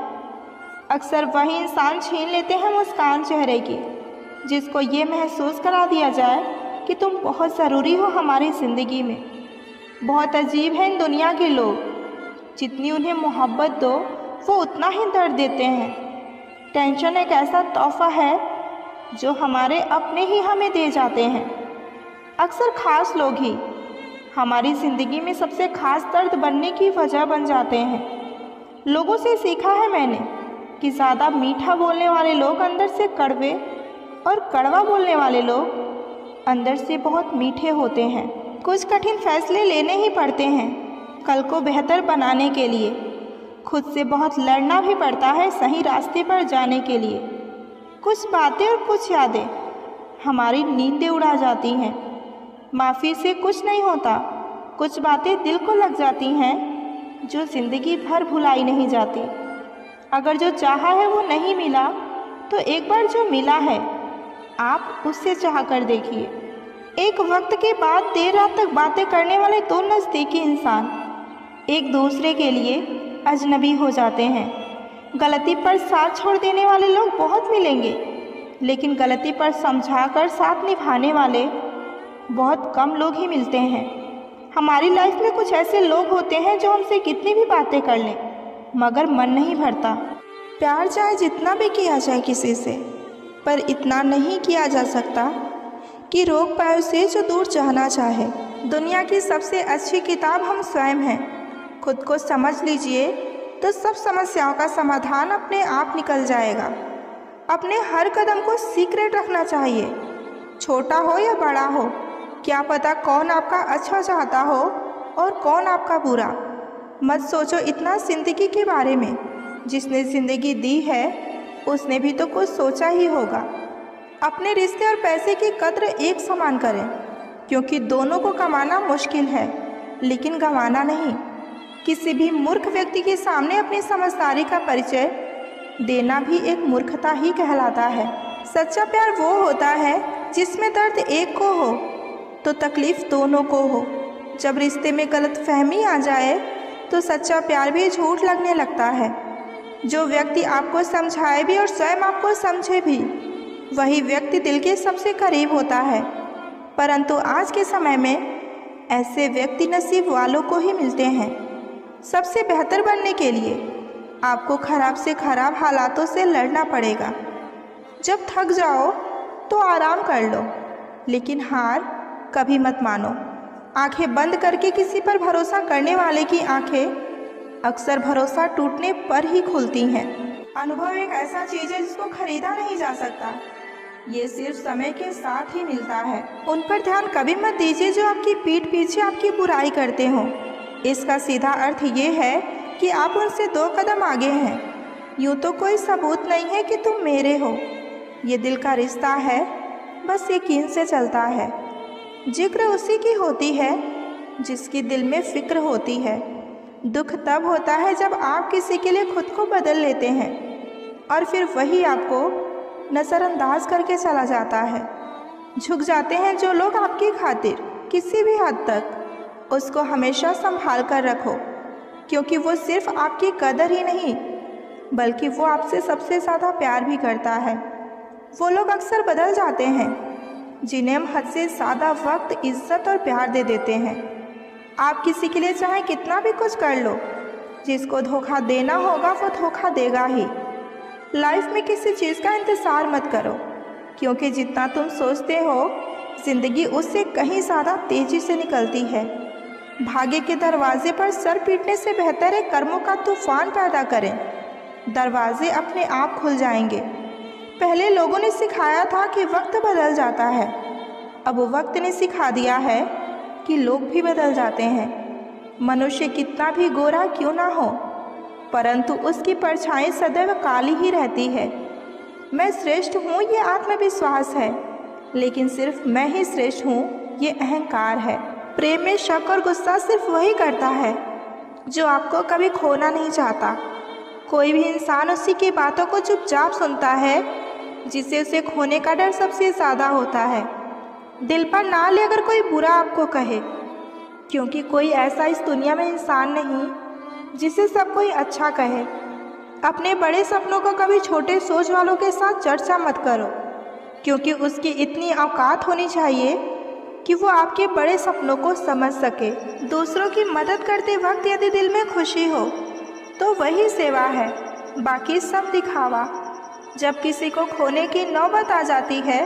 अक्सर वही इंसान छीन लेते हैं मुस्कान चेहरे की, जिसको ये महसूस करा दिया जाए कि तुम बहुत ज़रूरी हो हमारी ज़िंदगी में। बहुत अजीब है इन दुनिया के लोग, जितनी उन्हें मोहब्बत दो वो उतना ही दर्द देते हैं। टेंशन एक ऐसा तोहफा है जो हमारे अपने ही हमें दे जाते हैं। अक्सर ख़ास लोग ही हमारी ज़िंदगी में सबसे ख़ास दर्द बनने की वजह बन जाते हैं। लोगों से सीखा है मैंने कि ज़्यादा मीठा बोलने वाले लोग अंदर से कड़वे, और कड़वा बोलने वाले लोग अंदर से बहुत मीठे होते हैं। कुछ कठिन फैसले लेने ही पड़ते हैं कल को बेहतर बनाने के लिए। खुद से बहुत लड़ना भी पड़ता है सही रास्ते पर जाने के लिए। कुछ बातें और कुछ यादें हमारी नींदें उड़ा जाती हैं। माफ़ी से कुछ नहीं होता, कुछ बातें दिल को लग जाती हैं जो ज़िंदगी भर भुलाई नहीं जाती। अगर जो चाहा है वो नहीं मिला, तो एक बार जो मिला है आप उससे चाह कर देखिए। एक वक्त के बाद देर रात तक बातें करने वाले दो नज़दीकी इंसान एक दूसरे के लिए अजनबी हो जाते हैं। गलती पर साथ छोड़ देने वाले लोग बहुत मिलेंगे, लेकिन गलती पर समझाकर साथ निभाने वाले बहुत कम लोग ही मिलते हैं। हमारी लाइफ में कुछ ऐसे लोग होते हैं जो हमसे कितनी भी बातें कर लें मगर मन नहीं भरता। प्यार चाहे जितना भी किया जाए किसी से, पर इतना नहीं किया जा सकता कि रोक पाए उसे जो दूर जाना चाहे। दुनिया की सबसे अच्छी किताब हम स्वयं हैं। खुद को समझ लीजिए तो सब समस्याओं का समाधान अपने आप निकल जाएगा। अपने हर कदम को सीक्रेट रखना चाहिए, छोटा हो या बड़ा हो। क्या पता कौन आपका अच्छा चाहता हो और कौन आपका बुरा। मत सोचो इतना ज़िंदगी के बारे में। जिसने ज़िंदगी दी है उसने भी तो कुछ सोचा ही होगा। अपने रिश्ते और पैसे की कद्र एक समान करें, क्योंकि दोनों को कमाना मुश्किल है लेकिन गंवाना नहीं। किसी भी मूर्ख व्यक्ति के सामने अपनी समझदारी का परिचय देना भी एक मूर्खता ही कहलाता है। सच्चा प्यार वो होता है जिसमें दर्द एक को हो तो तकलीफ़ दोनों को हो। जब रिश्ते में गलतफहमी आ जाए तो सच्चा प्यार भी झूठ लगने लगता है। जो व्यक्ति आपको समझाए भी और स्वयं आपको समझे भी, वही व्यक्ति दिल के सबसे करीब होता है। परंतु आज के समय में ऐसे व्यक्ति नसीब वालों को ही मिलते हैं। सबसे बेहतर बनने के लिए आपको खराब से खराब हालातों से लड़ना पड़ेगा। जब थक जाओ तो आराम कर लो, लेकिन हार कभी मत मानो। आंखें बंद करके किसी पर भरोसा करने वाले की आंखें अक्सर भरोसा टूटने पर ही खुलती हैं। अनुभव एक ऐसा चीज़ है जिसको खरीदा नहीं जा सकता, ये सिर्फ समय के साथ ही मिलता है। उन पर ध्यान कभी मत दीजिए जो आपकी पीठ पीछे आपकी बुराई करते हो। इसका सीधा अर्थ ये है कि आप उनसे 2 कदम आगे हैं। यूँ तो कोई सबूत नहीं है कि तुम मेरे हो। ये दिल का रिश्ता है, बस यकीन से चलता है। जिक्र उसी की होती है जिसकी दिल में फ़िक्र होती है। दुख तब होता है जब आप किसी के लिए खुद को बदल लेते हैं और फिर वही आपको नज़रअंदाज करके चला जाता है। झुक जाते हैं जो लोग आपकी खातिर किसी भी हद तक। उसको हमेशा संभाल कर रखो, क्योंकि वो सिर्फ आपकी कदर ही नहीं बल्कि वो आपसे सबसे ज़्यादा प्यार भी करता है। वो लोग अक्सर बदल जाते हैं जिन्हें हम हद से ज़्यादा वक्त, इज्जत और प्यार दे देते हैं। आप किसी के लिए चाहे कितना भी कुछ कर लो, जिसको धोखा देना होगा वो धोखा देगा ही। लाइफ में किसी चीज़ का इंतज़ार मत करो, क्योंकि जितना तुम सोचते हो ज़िंदगी उससे कहीं ज़्यादा तेज़ी से निकलती है। भाग्य के दरवाजे पर सर पीटने से बेहतर है कर्मों का तूफान पैदा करें। दरवाजे अपने आप खुल जाएंगे। पहले लोगों ने सिखाया था कि वक्त बदल जाता है, अब वक्त ने सिखा दिया है कि लोग भी बदल जाते हैं। मनुष्य कितना भी गोरा क्यों ना हो, परंतु उसकी परछाई सदैव काली ही रहती है। मैं श्रेष्ठ हूँ ये आत्मविश्वास है, लेकिन सिर्फ मैं ही श्रेष्ठ हूँ ये अहंकार है। प्रेम में शक और गुस्सा सिर्फ वही करता है जो आपको कभी खोना नहीं चाहता। कोई भी इंसान उसी की बातों को चुपचाप सुनता है जिसे उसे खोने का डर सबसे ज़्यादा होता है। दिल पर ना ले अगर कोई बुरा आपको कहे, क्योंकि कोई ऐसा इस दुनिया में इंसान नहीं जिसे सब कोई अच्छा कहे। अपने बड़े सपनों को कभी छोटे सोच वालों के साथ चर्चा मत करो, क्योंकि उसकी इतनी औकात होनी चाहिए कि वो आपके बड़े सपनों को समझ सके। दूसरों की मदद करते वक्त यदि दिल में खुशी हो तो वही सेवा है, बाकी सब दिखावा। जब किसी को खोने की नौबत आ जाती है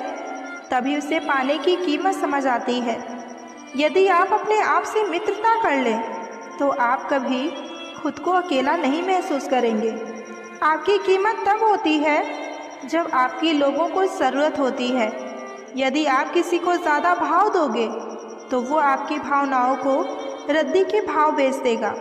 तभी उसे पाने की कीमत समझ आती है। यदि आप अपने आप से मित्रता कर लें तो आप कभी खुद को अकेला नहीं महसूस करेंगे। आपकी कीमत तब होती है जब आपकी लोगों को ज़रूरत होती है। यदि आप किसी को ज़्यादा भाव दोगे तो वो आपकी भावनाओं को रद्दी के भाव बेच देगा।